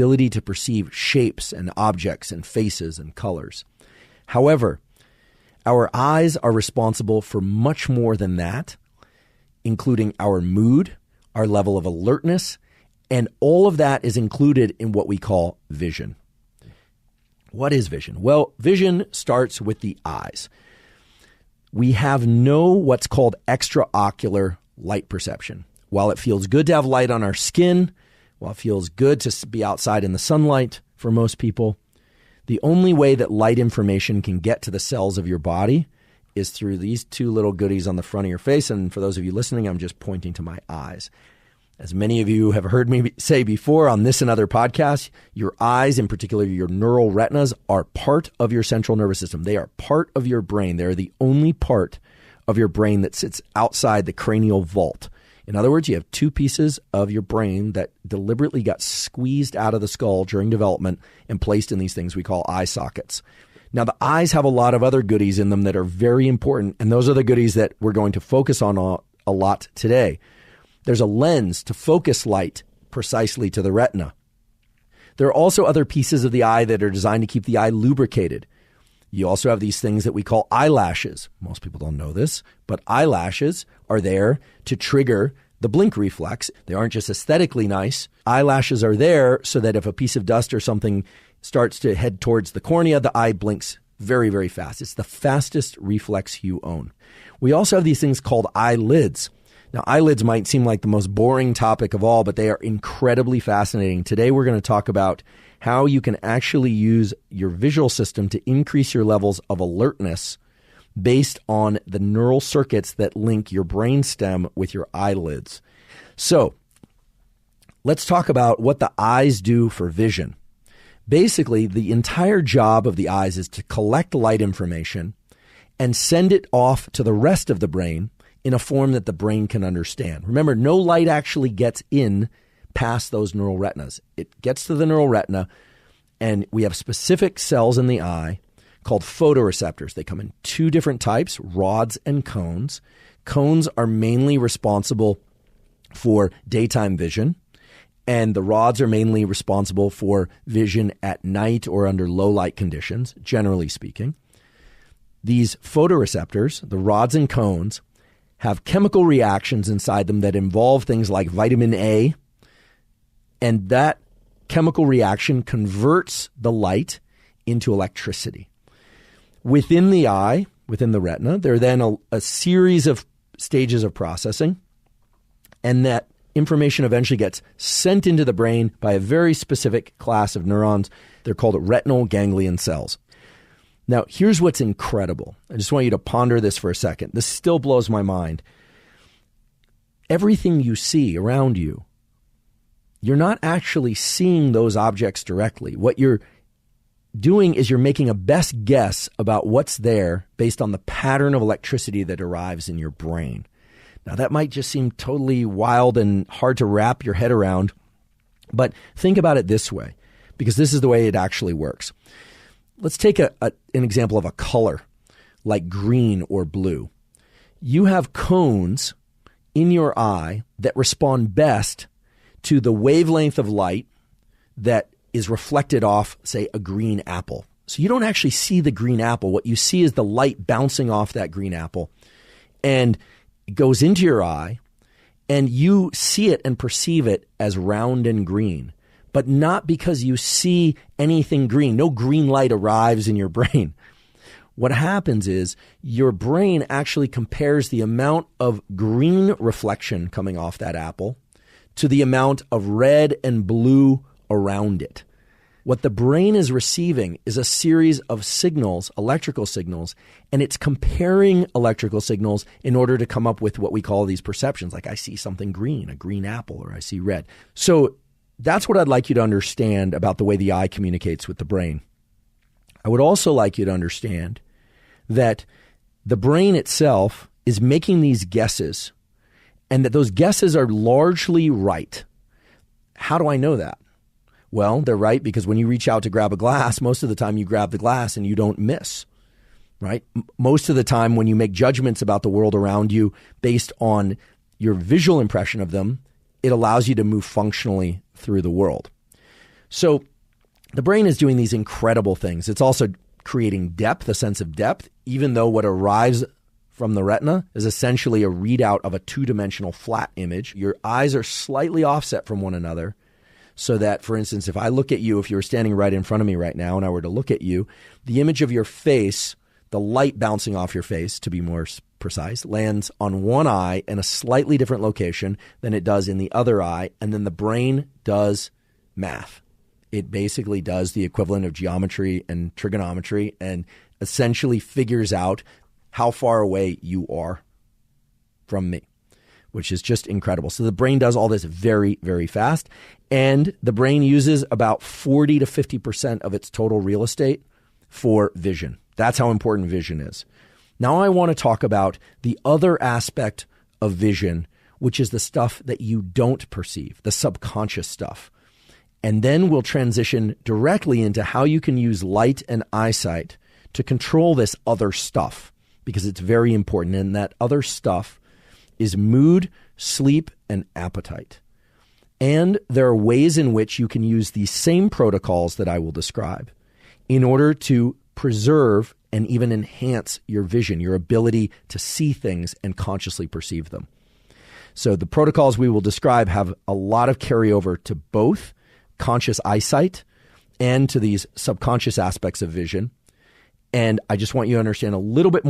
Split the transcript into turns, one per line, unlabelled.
ability to perceive shapes and objects and faces and colors. However, our eyes are responsible for much more than that, including our mood, our level of alertness, and all of that is included in what we call vision. What is vision? Well, vision starts with the eyes. We have what's called extraocular light perception. While it feels good to have light on our skin, while it feels good to be outside in the sunlight for most people, the only way that light information can get to the cells of your body is through these two little goodies on the front of your face. And for those of you listening, I'm just pointing to my eyes. As many of you have heard me say before on this and other podcasts, your eyes, in particular your neural retinas, are part of your central nervous system. They are part of your brain. They're the only part of your brain that sits outside the cranial vault. In other words, you have two pieces of your brain that deliberately got squeezed out of the skull during development and placed in these things we call eye sockets. Now, the eyes have a lot of other goodies in them that are very important, and those are the goodies that we're going to focus on a lot today. There's a lens to focus light precisely to the retina. There are also other pieces of the eye that are designed to keep the eye lubricated. You also have these things that we call eyelashes. Most people don't know this, but eyelashes are there to trigger the blink reflex. They aren't just aesthetically nice. Eyelashes are there so that if a piece of dust or something starts to head towards the cornea, the eye blinks very, very fast. It's the fastest reflex you own. We also have these things called eyelids. Now, eyelids might seem like the most boring topic of all, but they are incredibly fascinating. Today, we're going to talk about how you can actually use your visual system to increase your levels of alertness based on the neural circuits that link your brainstem with your eyelids. So, let's talk about what the eyes do for vision. Basically, the entire job of the eyes is to collect light information and send it off to the rest of the brain in a form that the brain can understand. Remember, no light actually gets in past those neural retinas. It gets to the neural retina, and we have specific cells in the eye called photoreceptors. They come in two different types, rods and cones. Cones are mainly responsible for daytime vision, and the rods are mainly responsible for vision at night or under low light conditions, generally speaking. These photoreceptors, the rods and cones, have chemical reactions inside them that involve things like vitamin A, and that chemical reaction converts the light into electricity. Within the eye, within the retina, there are then a series of stages of processing, and that information eventually gets sent into the brain by a very specific class of neurons. They're called retinal ganglion cells. Now, here's what's incredible. I just want you to ponder this for a second. This still blows my mind. Everything you see around you, you're not actually seeing those objects directly. What you're doing is you're making a best guess about what's there based on the pattern of electricity that arrives in your brain. Now, that might just seem totally wild and hard to wrap your head around, but think about it this way, because this is the way it actually works. Let's take an example of a color like green or blue. You have cones in your eye that respond best to the wavelength of light that is reflected off, say, a green apple. So you don't actually see the green apple. What you see is the light bouncing off that green apple, and it goes into your eye, and you see it and perceive it as round and green, but not because you see anything green. No green light arrives in your brain. What happens is your brain actually compares the amount of green reflection coming off that apple to the amount of red and blue around it. What the brain is receiving is a series of signals, electrical signals, and it's comparing electrical signals in order to come up with what we call these perceptions, like I see something green, a green apple, or I see red. So that's what I'd like you to understand about the way the eye communicates with the brain. I would also like you to understand that the brain itself is making these guesses, and that those guesses are largely right. How do I know that? Well, they're right because when you reach out to grab a glass, most of the time you grab the glass and you don't miss, right? Most of the time when you make judgments about the world around you based on your visual impression of them, it allows you to move functionally through the world. So the brain is doing these incredible things. It's also creating depth, a sense of depth, even though what arrives from the retina is essentially a readout of a two-dimensional flat image. Your eyes are slightly offset from one another so that, for instance, if I look at you, if you were standing right in front of me right now and I were to look at you, the image of your face, the light bouncing off your face, to be more precise, lands on one eye in a slightly different location than it does in the other eye, and then the brain does math. It basically does the equivalent of geometry and trigonometry and essentially figures out how far away you are from me, which is just incredible. So the brain does all this very, very fast, and the brain uses about 40 to 50% of its total real estate for vision. That's how important vision is. Now I want to talk about the other aspect of vision, which is the stuff that you don't perceive, the subconscious stuff. And then we'll transition directly into how you can use light and eyesight to control this other stuff, because it's very important. And that other stuff is mood, sleep, and appetite. And there are ways in which you can use these same protocols that I will describe in order to preserve and even enhance your vision, your ability to see things and consciously perceive them. So the protocols we will describe have a lot of carryover to both conscious eyesight and to these subconscious aspects of vision. And I just want you to understand a little bit more